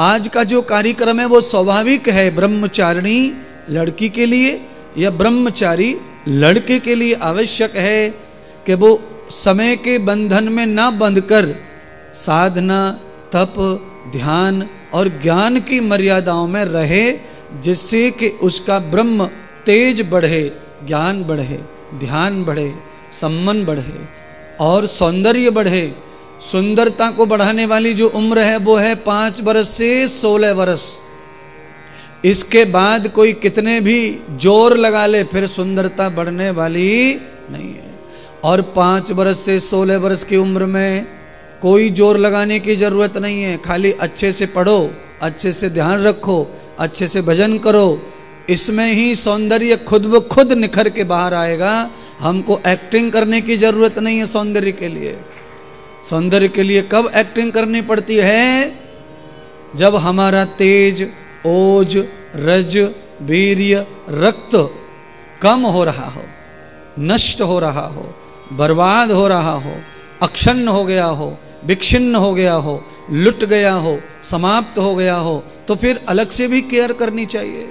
आज का जो कार्यक्रम है वो स्वाभाविक है ब्रह्मचारिणी लड़की के लिए या ब्रह्मचारी लड़के के लिए आवश्यक है कि वो समय के बंधन में ना बंधकर साधना, तप, ध्यान और ज्ञान की मर्यादाओं में रहे, जिससे कि उसका ब्रह्म तेज बढ़े, ज्ञान बढ़े, ध्यान बढ़े, सम्मान बढ़े और सौंदर्य बढ़े। सुंदरता को बढ़ाने वाली जो उम्र है वो है 5 वर्ष से 16 वर्ष। इसके बाद कोई कितने भी जोर लगा ले फिर सुंदरता बढ़ने वाली नहीं है। और 5 वर्ष से 16 वर्ष की उम्र में कोई जोर लगाने की जरूरत नहीं है। खाली अच्छे से पढ़ो, अच्छे से ध्यान रखो, अच्छे से भजन करो, इसमें ही सौंदर्य खुद ब खुद निखर के बाहर आएगा। हमको एक्टिंग करने की जरूरत नहीं है सौंदर्य के लिए। सौंदर्य के लिए कब एक्टिंग करनी पड़ती है? जब हमारा तेज, ओज, रज, वीर्य, रक्त कम हो रहा हो, नष्ट हो रहा हो, बर्बाद हो रहा हो, अक्षन्न हो गया हो, विक्षिन्न हो गया हो, लुट गया हो, समाप्त हो गया हो, तो फिर अलग से भी केयर करनी चाहिए।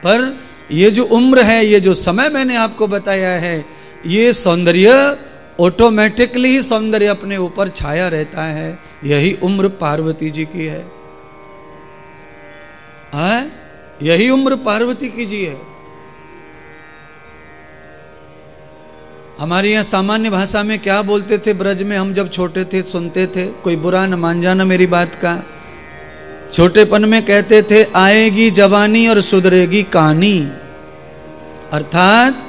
पर ये जो उम्र है, ये जो समय मैंने आपको बताया है, ये सौंदर्य ऑटोमेटिकली ही सौंदर्य अपने ऊपर छाया रहता है। यही उम्र पार्वती जी की है। यही उम्र पार्वती की जी है। हमारे यहाँ सामान्य भाषा में क्या बोलते थे ब्रज में, हम जब छोटे थे सुनते थे, कोई बुरा न मान जाना मेरी बात का। छोटेपन में कहते थे आएगी जवानी और सुधरेगी कहानी। अर्थात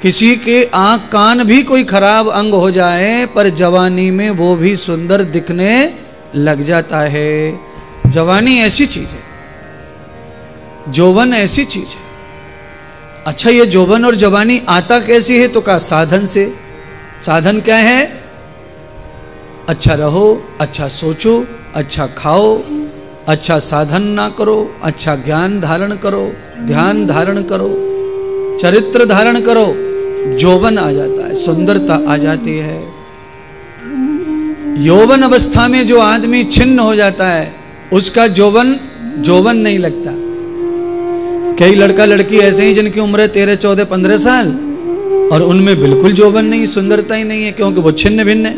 किसी के आंख कान भी कोई खराब अंग हो जाए पर जवानी में वो भी सुंदर दिखने लग जाता है। जवानी ऐसी चीज है, जौवन ऐसी चीज है। अच्छा, ये जौवन और जवानी आता कैसी है? तो कहा साधन से। साधन क्या है? अच्छा रहो, अच्छा सोचो, अच्छा खाओ, अच्छा साधन ना करो, अच्छा ज्ञान धारण करो, ध्यान धारण करो, चरित्र धारण करो, यौवन आ जाता है, सुंदरता आ जाती है। यौवन अवस्था में जो आदमी छिन्न हो जाता है उसका यौवन नहीं लगता। कई लड़का लड़की ऐसे ही जिनकी उम्र है 13, 14, 15 साल और उनमें बिल्कुल यौवन नहीं, सुंदरता ही नहीं है, क्योंकि वो छिन्न भिन्न है।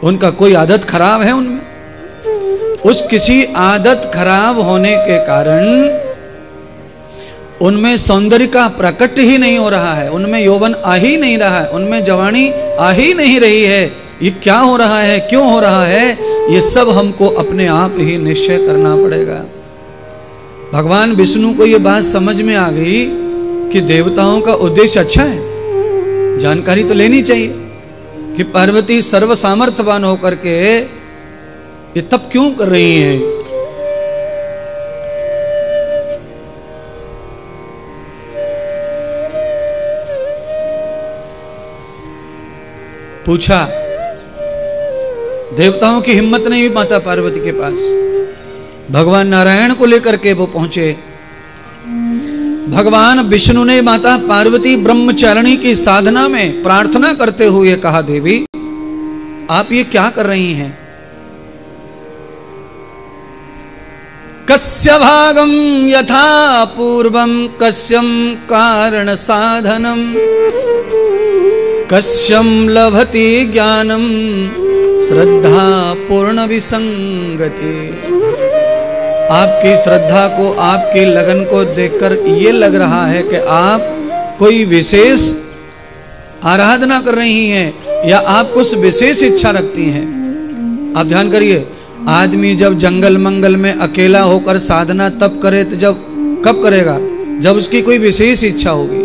उनका कोई आदत खराब है उनमें। उस किसी आदत खराब होने के कारण उनमें सौंदर्य का प्रकट ही नहीं हो रहा है, उनमें यौवन आ ही नहीं रहा है, उनमें जवानी आ ही नहीं रही है। ये क्या हो रहा है, क्यों हो रहा है? ये सब हमको अपने आप ही निश्चय करना पड़ेगा। भगवान विष्णु को ये बात समझ में आ गई कि देवताओं का उद्देश्य अच्छा है, जानकारी तो लेनी चाहिए कि पार्वती सर्व सामर्थ्यवान होकर के ये तप क्यों कर रही हैं। पूछा, देवताओं की हिम्मत नहीं हुई माता पार्वती के पास। भगवान नारायण को लेकर के वो पहुंचे। भगवान विष्णु ने माता पार्वती ब्रह्मचारिणी की साधना में प्रार्थना करते हुए कहा, देवी आप ये क्या कर रही हैं? कस्य भागम यथा पूर्वम कस्यम कारण साधनम कस्यम लभते ज्ञानम श्रद्धा पूर्ण विसंगति। आपकी श्रद्धा को, आपकी लगन को देखकर ये लग रहा है कि आप कोई विशेष आराधना कर रही हैं या आप कुछ विशेष इच्छा रखती हैं। आप ध्यान करिए, आदमी जब जंगल मंगल में अकेला होकर साधना तप करे तो जब कब करेगा? जब उसकी कोई विशेष इच्छा होगी,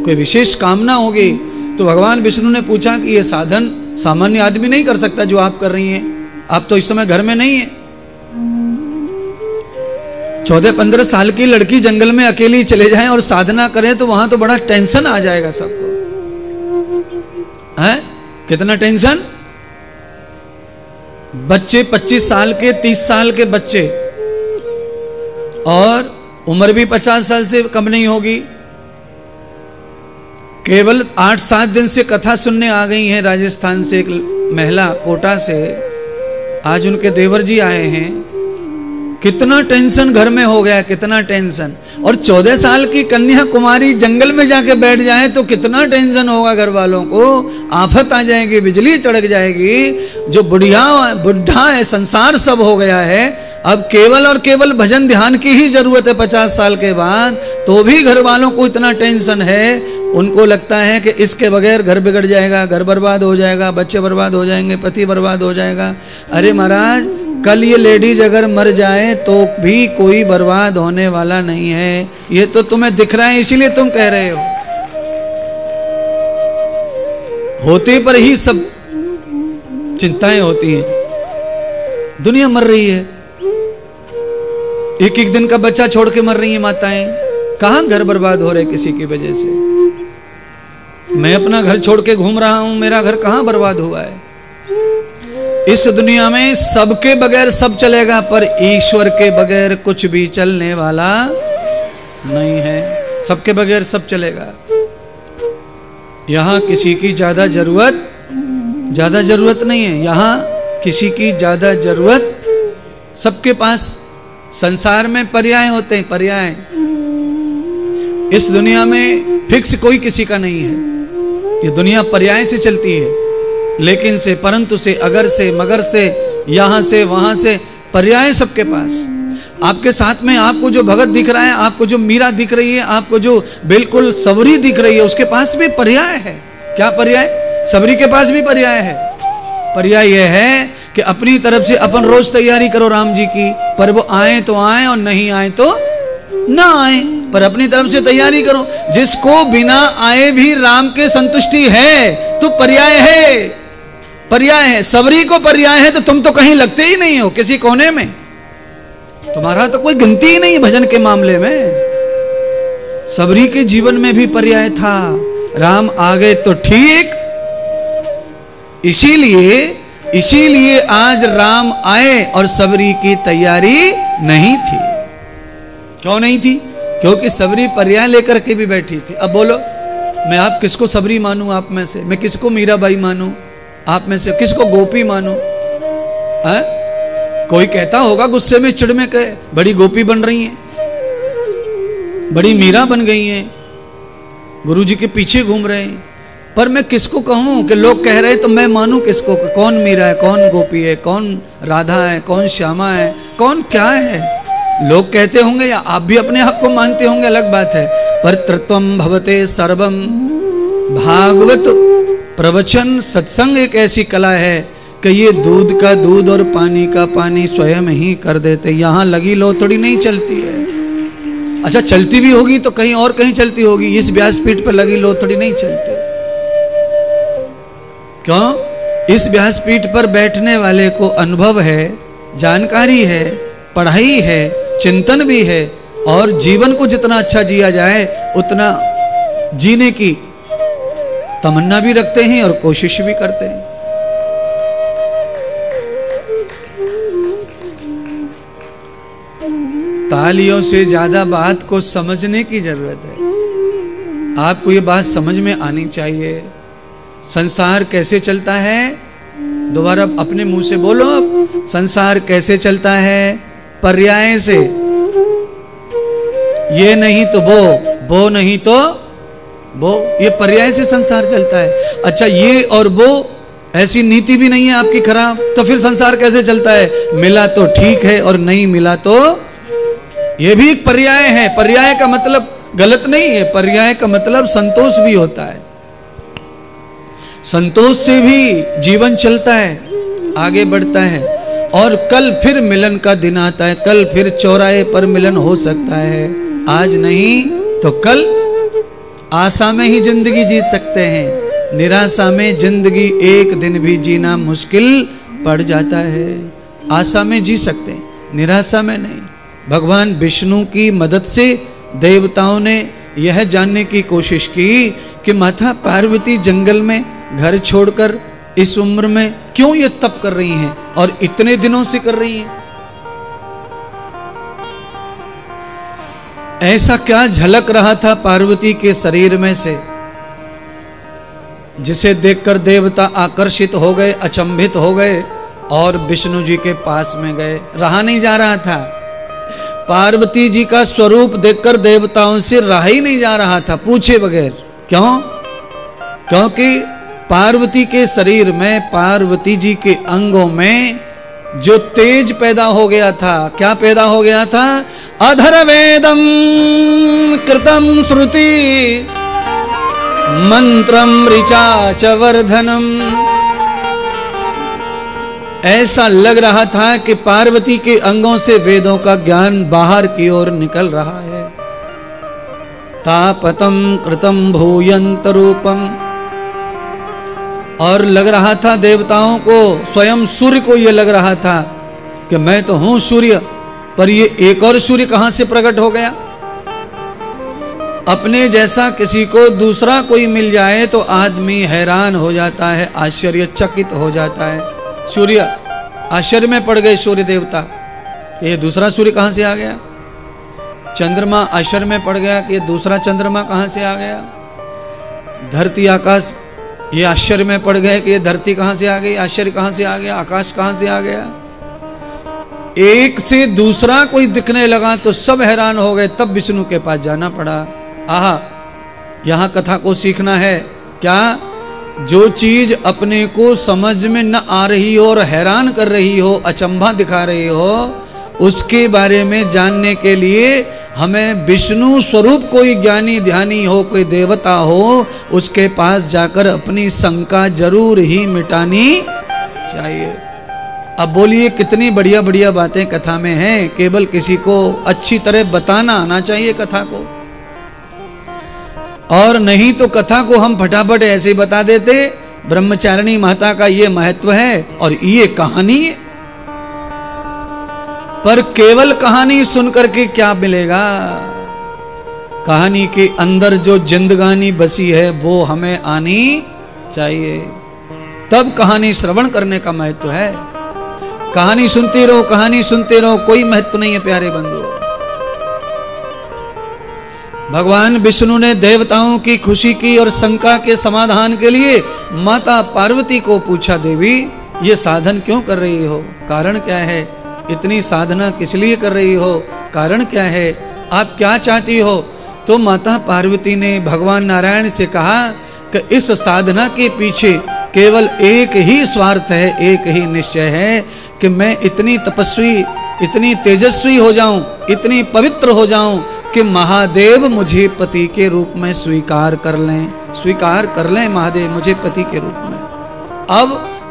कोई विशेष कामना होगी। तो भगवान विष्णु ने पूछा कि ये साधन सामान्य आदमी नहीं कर सकता जो आप कर रही हैं। आप तो इस समय घर में नहीं है। 14-15 साल की लड़की जंगल में अकेली चले जाएं और साधना करें तो वहां तो बड़ा टेंशन आ जाएगा सबको। हैं? कितना टेंशन? बच्चे 25 साल के, 30 साल के बच्चे, और उम्र भी 50 साल से कम नहीं होगी। केवल 8-7 दिन से कथा सुनने आ गई हैं राजस्थान से एक महिला, कोटा से। आज उनके देवर जी आए हैं कितना टेंशन घर में हो गया, कितना टेंशन। और 14 साल की कन्या कुमारी जंगल में जाके बैठ जाए तो कितना टेंशन होगा घर वालों को, आफत आ जाएगी, बिजली चढ़क जाएगी। जो बुढ़ा है, संसार सब हो गया है, अब केवल और केवल भजन ध्यान की ही जरूरत है 50 साल के बाद, तो भी घर वालों को इतना टेंशन है। उनको लगता है कि इसके बगैर घर बिगड़ जाएगा, घर बर्बाद हो जाएगा, बच्चे बर्बाद हो जाएंगे, पति बर्बाद हो जाएगा। अरे महाराज, कल ये लेडीज अगर मर जाए तो भी कोई बर्बाद होने वाला नहीं है। ये तो तुम्हें दिख रहा है इसीलिए तुम कह रहे हो, होते पर ही सब चिंताएं होती हैं। दुनिया मर रही है, एक एक दिन का बच्चा छोड़ के मर रही है माताएं। कहां घर बर्बाद हो रहे किसी की वजह से। मैं अपना घर छोड़ के घूम रहा हूं, मेरा घर कहां बर्बाद हुआ है। इस दुनिया में सबके बगैर सब चलेगा, पर ईश्वर के बगैर कुछ भी चलने वाला नहीं है। सबके बगैर सब चलेगा। यहां किसी की ज्यादा जरूरत नहीं है, यहां किसी की ज्यादा जरूरत, सबके पास संसार में पर्याय होते हैं, पर्याय। इस दुनिया में फिक्स कोई किसी का नहीं है। ये दुनिया पर्याय से चलती है, लेकिन से, परंतु से, अगर से, मगर से, यहां से वहां से, पर्याय सबके पास। आपके साथ में आपको जो भगत दिख रहा है, आपको जो मीरा दिख रही है, आपको जो बिल्कुल सबरी दिख रही है, उसके पास भी पर्याय है। क्या पर्याय? सबरी के पास भी पर्याय है। पर्याय यह है कि अपनी तरफ से अपन रोज तैयारी करो राम जी की, पर वो आए तो आए और नहीं आए तो ना आए, पर अपनी तरफ से तैयारी करो। जिसको बिना आए भी राम के संतुष्टि है तो पर्याय है, पर्याय है। सबरी को पर्याय है तो तुम तो कहीं लगते ही नहीं हो, किसी कोने में तुम्हारा तो कोई गिनती ही नहीं भजन के मामले में। सबरी के जीवन में भी पर्याय था, राम आ गए तो ठीक। इसीलिए आज राम आए और सबरी की तैयारी नहीं थी। क्यों नहीं थी? क्योंकि सबरी पर्याय लेकर के भी बैठी थी। अब बोलो, मैं आप किसको सबरी मानूं? आप में से मैं किसको मीराबाई मानूं? आप में से किसको गोपी मानूं? कोई कहता होगा गुस्से में, चिड़ में, कहे बड़ी गोपी बन रही हैं, बड़ी मीरा बन गई हैं, गुरुजी के पीछे घूम रहे हैं। पर मैं किसको कहूं कि लोग कह रहे तो मैं मानूं किसको? कौन मीरा है, कौन गोपी है, कौन राधा है, कौन श्यामा है, कौन क्या है? लोग कहते होंगे या आप भी अपने आप को मानते होंगे, अलग बात है। पर तत्वम भवते सर्वम, भागवत प्रवचन सत्संग एक ऐसी कला है कि ये दूध का दूध और पानी का पानी स्वयं ही कर देते। यहां लगी लोथड़ी नहीं चलती है। अच्छा, चलती भी होगी तो कहीं और कहीं चलती होगी, इस व्यासपीठ पर लगी लोथड़ी नहीं चलती। क्यों? इस व्यासपीठ पर बैठने वाले को अनुभव है, जानकारी है, पढ़ाई है, चिंतन भी है, और जीवन को जितना अच्छा जिया जाए उतना जीने की तमन्ना भी रखते हैं और कोशिश भी करते हैं। तालियों से ज्यादा बात को समझने की जरूरत है। आपको ये बात समझ में आनी चाहिए। संसार कैसे चलता है? दोबारा अपने मुंह से बोलो। अब संसार कैसे चलता है? पर्याय से। ये नहीं तो वो नहीं तो वो, ये पर्याय से संसार चलता है। अच्छा, ये और वो, ऐसी नीति भी नहीं है आपकी खराब, तो फिर संसार कैसे चलता है? मिला तो ठीक है और नहीं मिला तो, ये भी एक पर्याय है। पर्याय का मतलब गलत नहीं है, पर्याय का मतलब संतोष भी होता है। संतोष से भी जीवन चलता है, आगे बढ़ता है, और कल फिर मिलन का दिन आता है। कल फिर चौराहे पर मिलन हो सकता है, आज नहीं तो कल। आशा में ही जिंदगी जी सकते हैं, निराशा में जिंदगी एक दिन भी जीना मुश्किल पड़ जाता है। आशा में जी सकते हैं, निराशा में नहीं। भगवान विष्णु की मदद से देवताओं ने यह जानने की कोशिश की कि माता पार्वती जंगल में घर छोड़कर इस उम्र में क्यों ये तप कर रही हैं, और इतने दिनों से कर रही हैं। ऐसा क्या झलक रहा था पार्वती के शरीर में से, जिसे देखकर देवता आकर्षित हो गए, अचंभित हो गए और विष्णु जी के पास में गए। रहा नहीं जा रहा था, पार्वती जी का स्वरूप देखकर देवताओं से रहा ही नहीं जा रहा था पूछे बगैर। क्यों? क्योंकि पार्वती के शरीर में, पार्वती जी के अंगों में जो तेज पैदा हो गया था, क्या पैदा हो गया था? अधर्वेदम कृतम श्रुति मंत्रम ऋचा च वर्धनम। ऐसा लग रहा था कि पार्वती के अंगों से वेदों का ज्ञान बाहर की ओर निकल रहा है। तापतम कृतम भूयंत रूपम। और लग रहा था देवताओं को, स्वयं सूर्य को यह लग रहा था कि मैं तो हूं सूर्य, पर ये एक और सूर्य कहां से प्रकट हो गया। अपने जैसा किसी को दूसरा कोई मिल जाए तो आदमी हैरान हो जाता है, आश्चर्यचकित हो जाता है। सूर्य, आश्चर्य में पड़ गए सूर्य देवता, ये दूसरा सूर्य कहां से आ गया। चंद्रमा आश्चर्य में पड़ गया कि ये दूसरा चंद्रमा कहां से आ गया। धरती आकाश ये आश्चर्य में पड़ गए कि ये धरती कहां से आ गई, आश्चर्य कहां से आ गया, आकाश कहां से आ गया। एक से दूसरा कोई दिखने लगा तो सब हैरान हो गए। तब विष्णु के पास जाना पड़ा। आहा, यहां कथा को सीखना है क्या? जो चीज अपने को समझ में न आ रही हो और हैरान कर रही हो, अचंभा दिखा रही हो, उसके बारे में जानने के लिए हमें विष्णु स्वरूप कोई ज्ञानी ध्यानी हो, कोई देवता हो, उसके पास जाकर अपनी शंका जरूर ही मिटानी चाहिए। अब बोलिए कितनी बढ़िया बढ़िया बातें कथा में हैं, केवल किसी को अच्छी तरह बताना आना चाहिए कथा को, और नहीं तो कथा को हम फटाफट ऐसे ही बता देते, ब्रह्मचारिणी माता का ये महत्व है और ये कहानी है। पर केवल कहानी सुनकर के क्या मिलेगा? कहानी के अंदर जो जिंदगानी बसी है वो हमें आनी चाहिए, तब कहानी श्रवण करने का महत्व है। कहानी सुनते रहो, कहानी सुनते रहो, कोई महत्व नहीं है प्यारे बंधु। भगवान विष्णु ने देवताओं की खुशी की और शंका के समाधान के लिए माता पार्वती को पूछा, देवी ये साधन क्यों कर रही हो, कारण क्या है? इतनी साधना किस लिए कर रही हो, कारण क्या है, आप क्या चाहती हो? तो माता पार्वती ने भगवान नारायण से कहा कि इस साधना के पीछे केवल एक ही स्वार्थ है, एक ही निश्चय है कि मैं इतनी तपस्वी, इतनी तेजस्वी हो जाऊं, इतनी पवित्र हो जाऊं कि महादेव मुझे पति के रूप में स्वीकार कर लें, स्वीकार कर लें महादेव मुझे पति के रूप में।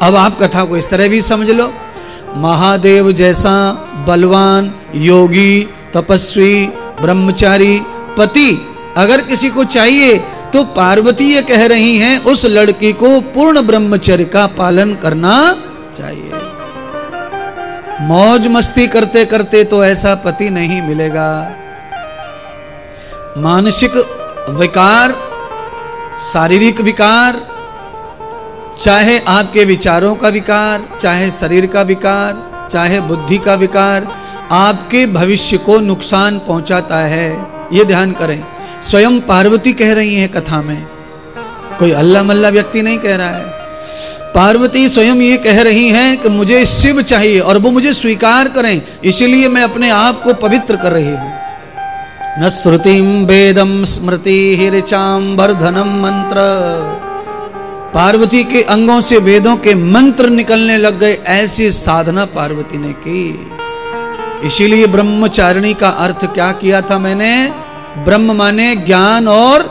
अब आप कथा को इस तरह भी समझ लो, महादेव जैसा बलवान, योगी, तपस्वी, ब्रह्मचारी पति अगर किसी को चाहिए तो पार्वती ये कह रही हैं उस लड़की को पूर्ण ब्रह्मचर्य का पालन करना चाहिए। मौज मस्ती करते करते तो ऐसा पति नहीं मिलेगा। मानसिक विकार, शारीरिक विकार, चाहे आपके विचारों का विकार, चाहे शरीर का विकार, चाहे बुद्धि का विकार, आपके भविष्य को नुकसान पहुंचाता है, ये ध्यान करें। स्वयं पार्वती कह रही हैं कथा में, कोई अल्लाह मल्ला व्यक्ति नहीं कह रहा है। पार्वती स्वयं ये कह रही हैं कि मुझे शिव चाहिए और वो मुझे स्वीकार करें, इसीलिए मैं अपने आप को पवित्र कर रही हूं। न श्रुतिम वेदम स्मृति ऋचाम वर्धनम मंत्र। पार्वती के अंगों से वेदों के मंत्र निकलने लग गए, ऐसी साधना पार्वती ने की। इसीलिए ब्रह्मचारिणी का अर्थ क्या किया था मैंने? ब्रह्म माने ज्ञान और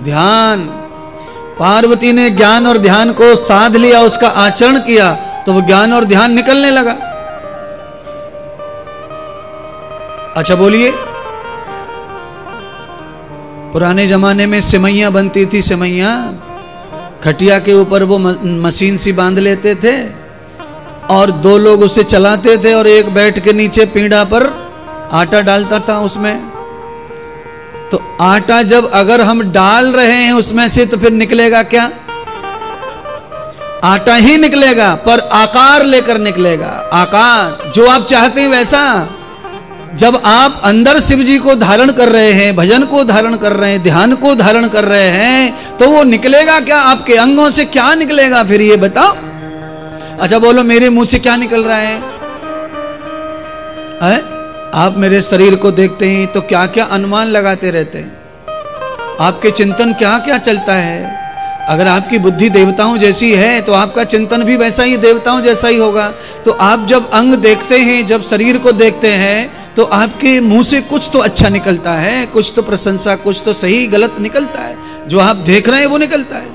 ध्यान। पार्वती ने ज्ञान और ध्यान को साध लिया, उसका आचरण किया तो वो ज्ञान और ध्यान निकलने लगा। अच्छा बोलिए, पुराने जमाने में सिमैया बनती थी, सिमैया खटिया के ऊपर वो मशीन सी बांध लेते थे और दो लोग उसे चलाते थे और एक बैठ के नीचे पीढ़ा पर आटा डालता था उसमें। तो आटा जब अगर हम डाल रहे हैं उसमें से तो फिर निकलेगा क्या? आटा ही निकलेगा, पर आकार लेकर निकलेगा, आकार जो आप चाहते हैं वैसा। जब आप अंदर शिव जी को धारण कर रहे हैं, भजन को धारण कर रहे हैं, ध्यान को धारण कर रहे हैं, तो वो निकलेगा क्या? आपके अंगों से क्या निकलेगा फिर ये बताओ। अच्छा बोलो, मेरे मुंह से क्या निकल रहा है? आप मेरे शरीर को देखते हैं तो क्या क्या अनुमान लगाते रहते हैं, आपके चिंतन क्या क्या चलता है। अगर आपकी बुद्धि देवताओं जैसी है तो आपका चिंतन भी वैसा ही देवताओं जैसा ही होगा। तो आप जब अंग देखते हैं, जब शरीर को देखते हैं, तो आपके मुंह से कुछ तो अच्छा निकलता है, कुछ तो प्रशंसा, कुछ तो सही गलत निकलता है, जो आप देख रहे हैं वो निकलता है।